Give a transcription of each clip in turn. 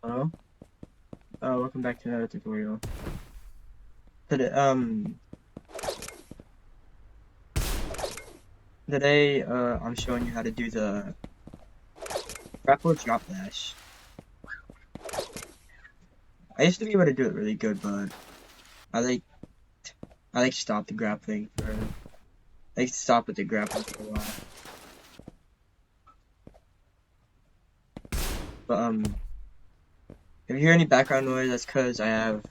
Hello. Welcome back to another tutorial. Today, I'm showing you how to do the Grappler drop dash. I used to be able to do it really good, but I like stop the grappling for, stop with the grappling for a while. But if you hear any background noise, that's because I have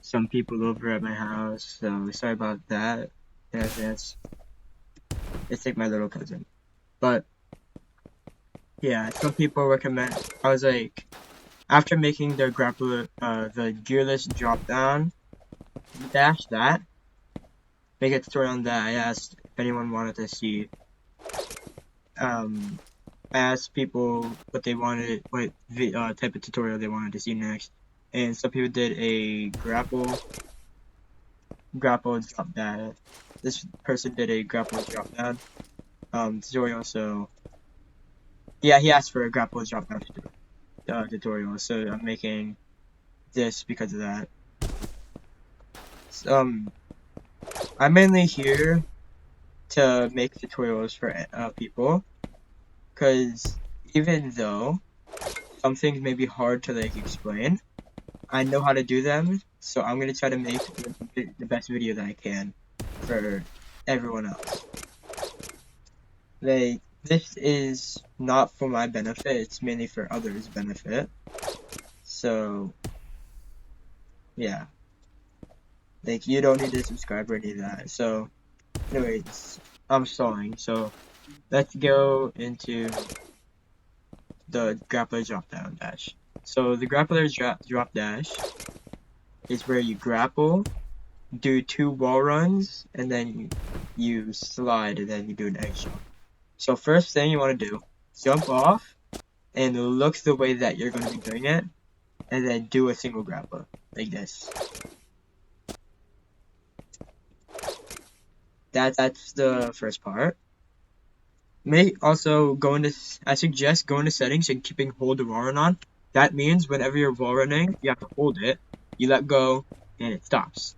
some people over at my house, so sorry about that in advance. It's like my little cousin. But yeah, some people recommend. I was like, after making the grappler, the gearless drop down dash that, make a tutorial on that. I asked if anyone wanted to see. I asked people what they wanted, what type of tutorial they wanted to see next, and some people did a grapple drop down. This person did a grapple drop down tutorial. So yeah, he asked for a grapple drop down tutorial. So I'm making this because of that. So, I'm mainly here to make tutorials for people, because even though some things may be hard to like explain, I know how to do them, so I'm gonna try to make the best video that I can for everyone else. Like, this is not for my benefit, it's mainly for others' benefit. So yeah, like, you don't need to subscribe or any of that. So anyways, I'm stalling, so let's go into the grappler drop down dash. So the grappler drop dash is where you grapple, do 2 wall runs, and then you slide, and then you do an egg jump. So first thing you want to do, jump off and look the way that you're going to be doing it, and then do a single grappler like this. That's the first part. I suggest going to settings and keeping hold the wall run on. That means whenever you're wall running, you have to hold it, you let go, and it stops.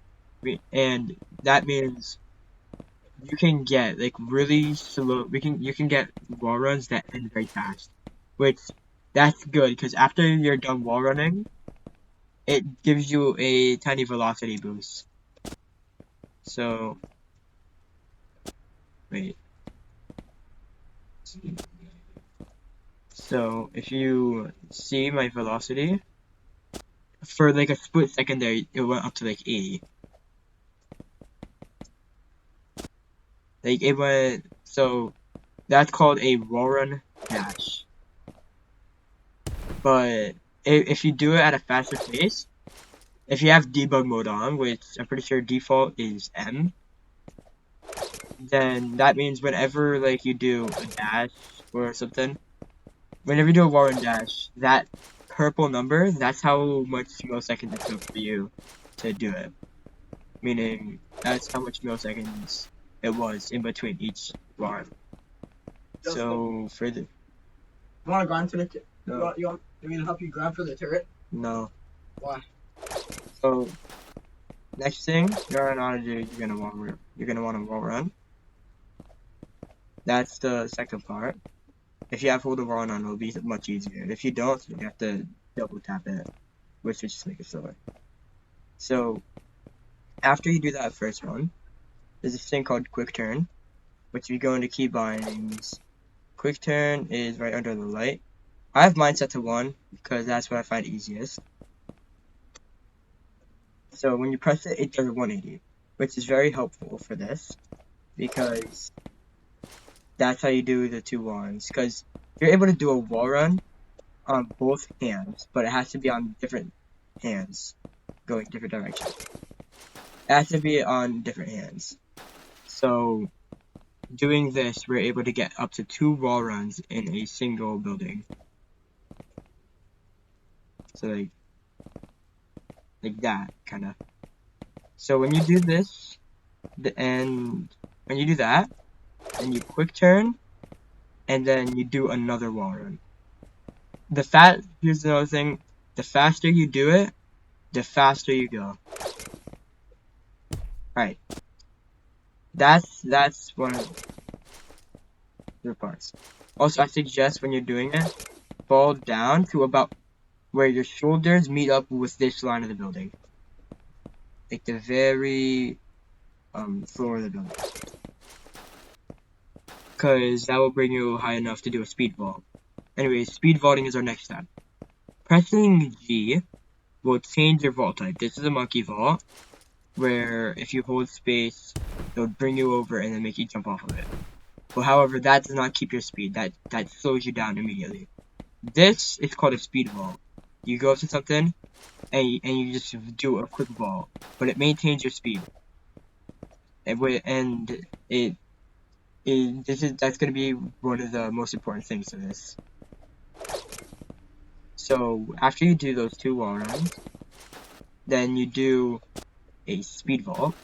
And that means you can get like really slow. You can get wall runs that end very fast, which that's good because after you're done wall running, it gives you a tiny velocity boost. So wait. So if you see my velocity, for like a split second there, it went up to like 80. Like it went, so that's called a wall run dash. But if you do it at a faster pace, if you have debug mode on, which I'm pretty sure default is M, then that means whenever like you do a dash or something, whenever you do a wall run dash, that purple number, that's how much milliseconds it took for you to do it. Meaning, that's how much milliseconds it was in between each wall run. So, for the... You want to grind for the turret? No. You want me to help you grind for the turret? No. Why? So, next thing you're gonna do, you're gonna want to wall run. That's the second part. If you have hold of wall run on, it'll be much easier. If you don't, you have to double tap it, which will just make it slower. So, after you do that first one, there's this thing called quick turn, which you go into key bindings. Quick turn is right under the light. I have mine set to 1 because that's what I find easiest. So when you press it, it does a 180, which is very helpful for this because that's how you do the 2 wall runs. Because you're able to do a wall run on both hands, but it has to be on different hands, going different directions. It has to be on different hands. So doing this, we're able to get up to 2 wall runs in a single building. So like that, kind of. So when you do this, when you do that, and you quick turn, and then you do another wall run. Here's another thing, The faster you do it, the faster you go. Alright. That's one of the parts. Also, I suggest when you're doing it, fall down to about where your shoulders meet up with this line of the building. Like the very floor of the building. Because that will bring you high enough to do a speed vault. Anyway, speed vaulting is our next step. Pressing G will change your vault type. This is a monkey vault, where if you hold space, it will bring you over and then make you jump off of it. But however, that does not keep your speed. That slows you down immediately. This is called a speed vault. You go up to something, and you just do a quick vault, but it maintains your speed. That's gonna be one of the most important things to this. So after you do those 2 wall runs, then you do a speed vault.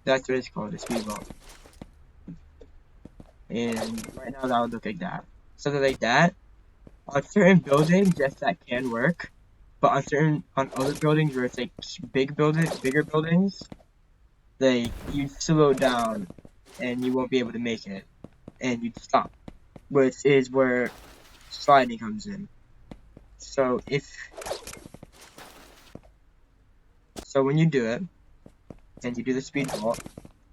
That's what it's called, a speed vault. And right now that would look like that. Something like that. On certain buildings, yes, that can work. But on other buildings where it's like bigger buildings, like you'd slow down and you won't be able to make it, and you'd stop. Which is where sliding comes in. So when you do it, and you do the speed vault,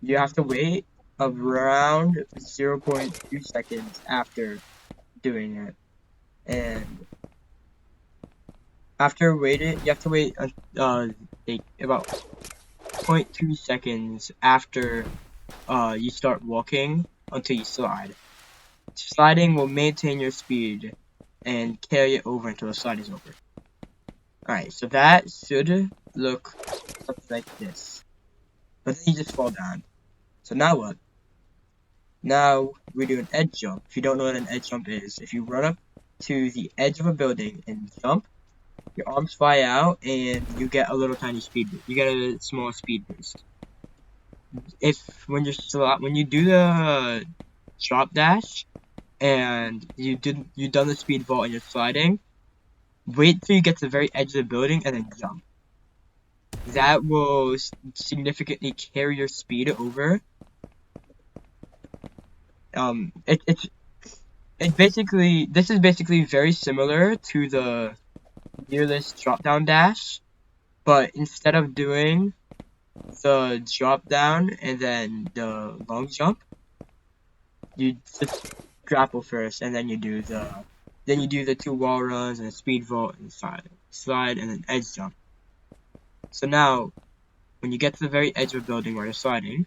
you have to wait around 0.2 seconds after doing it. And after waiting, you have to wait like about 0.2 seconds after you start walking until you slide. Sliding will maintain your speed and carry it over until the slide is over. Alright, so that should look something like this. But then you just fall down. So now what? Now we do an edge jump. If you don't know what an edge jump is, if you run up to the edge of a building and jump, your arms fly out and you get a little tiny speed boost. You get a small speed boost. When you do the drop dash and you've done the speed vault and you're sliding, wait till you get to the very edge of the building and then jump. That will significantly carry your speed over. This is basically very similar to the gearless drop down dash, but instead of doing the drop down and then the long jump, you just grapple first and then you do the 2 wall runs and a speed vault and slide and then edge jump. So now when you get to the very edge of a building where you're sliding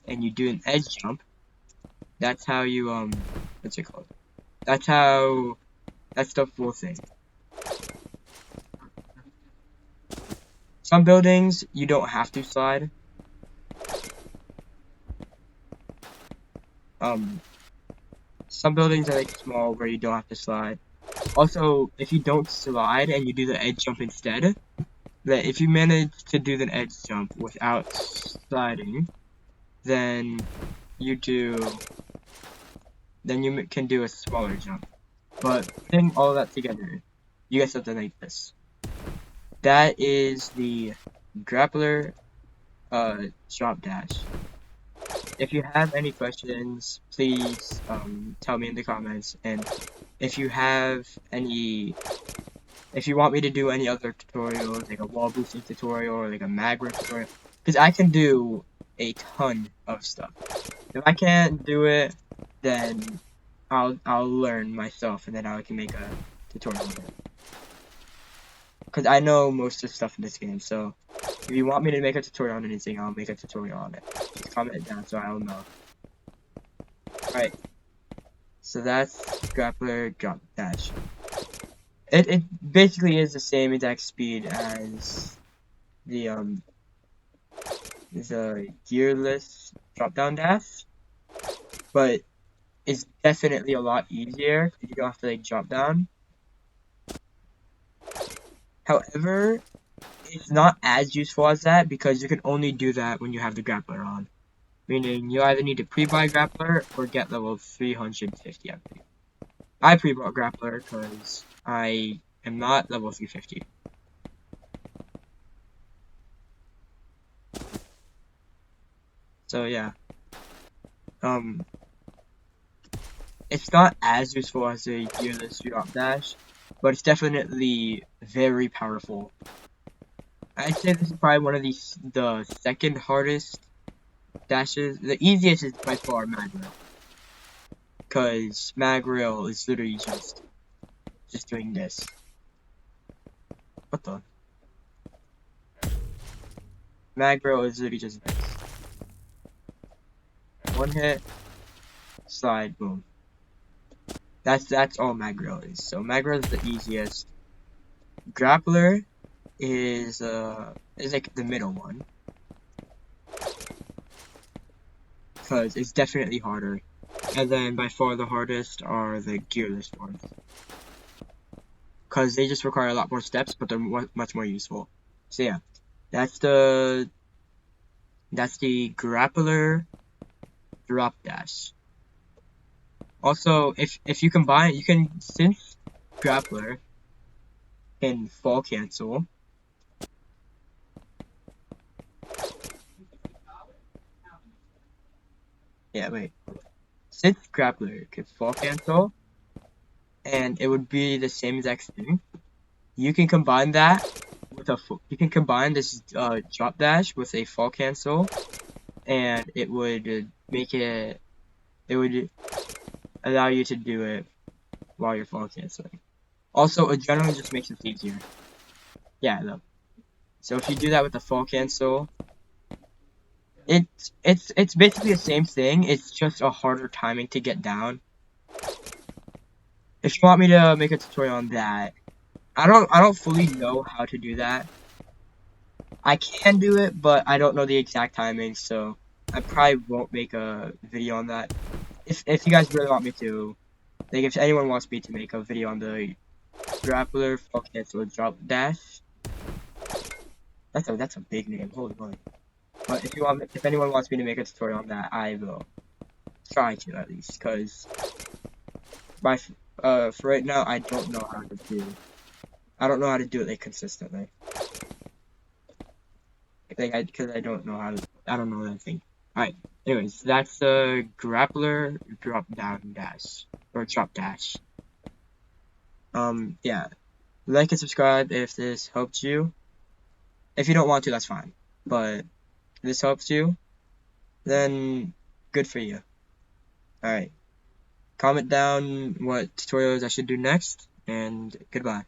and you do an edge jump, that's how you what's it called? That's the full thing. Some buildings you don't have to slide. Some buildings are like small where you don't have to slide. Also, if you don't slide and you do the edge jump instead, that if you manage to do the edge jump without sliding, then you can do a smaller jump. But putting all that together, you get something like this. That is the Grappler drop dash. If you have any questions, please tell me in the comments, and if you want me to do any other tutorials, like a wall boosting tutorial or like a mag rip tutorial, because I can do a ton of stuff. If I can't do it, then I'll learn myself, and then I can make a tutorial on it. Because I know most of the stuff in this game, so if you want me to make a tutorial on anything, I'll make a tutorial on it. Just comment it down so I'll know. Alright. So that's Grappler drop dash. It basically is the same exact speed as the gearless drop down dash, but it's definitely a lot easier because you don't have to like drop down. However, it's not as useful as that because you can only do that when you have the Grappler on. Meaning you either need to pre-buy Grappler or get level 350, I believe. I pre-bought Grappler because I am not level 350. So yeah, it's not as useful as a gearless drop dash, but it's definitely very powerful. I'd say this is probably one of the second hardest dashes. The easiest is by far mag rail, because mag rail is literally just doing this. What the? Mag rail is literally just this. One hit, slide, boom. That's all mag rail is. So mag rail is the easiest. Grappler is like the middle one, because it's definitely harder. And then by far the hardest are the gearless ones, because they just require a lot more steps, but they're much more useful. So yeah, that's the Grappler drop dash. Also, if you combine, you can, since Grappler can fall cancel. Yeah, wait. Since Grappler can fall cancel, and it would be the same exact thing, you can combine that with you can combine this drop dash with a fall cancel, and it would allow you to do it while you're fall canceling. Also, it generally just makes it easier. Yeah, though. So if you do that with the fall cancel, it's basically the same thing. It's just a harder timing to get down. If you want me to make a tutorial on that, I don't fully know how to do that. I can do it, but I don't know the exact timing, so I probably won't make a video on that. If you guys really want me to, like if anyone wants me to make a video on the Grappler fall cancel drop dash, that's a big name. Holy moly! But if anyone wants me to make a tutorial on that, I will try to at least, cause for right now I don't know how to do. I don't know how to do it like consistently. Because I don't know how to. I don't know that thing. Alright. Anyways, that's the Grappler drop down dash or drop dash. Yeah. Like and subscribe if this helped you. If you don't want to, that's fine. But if this helps you, then good for you. Alright. Comment down what tutorials I should do next, and goodbye.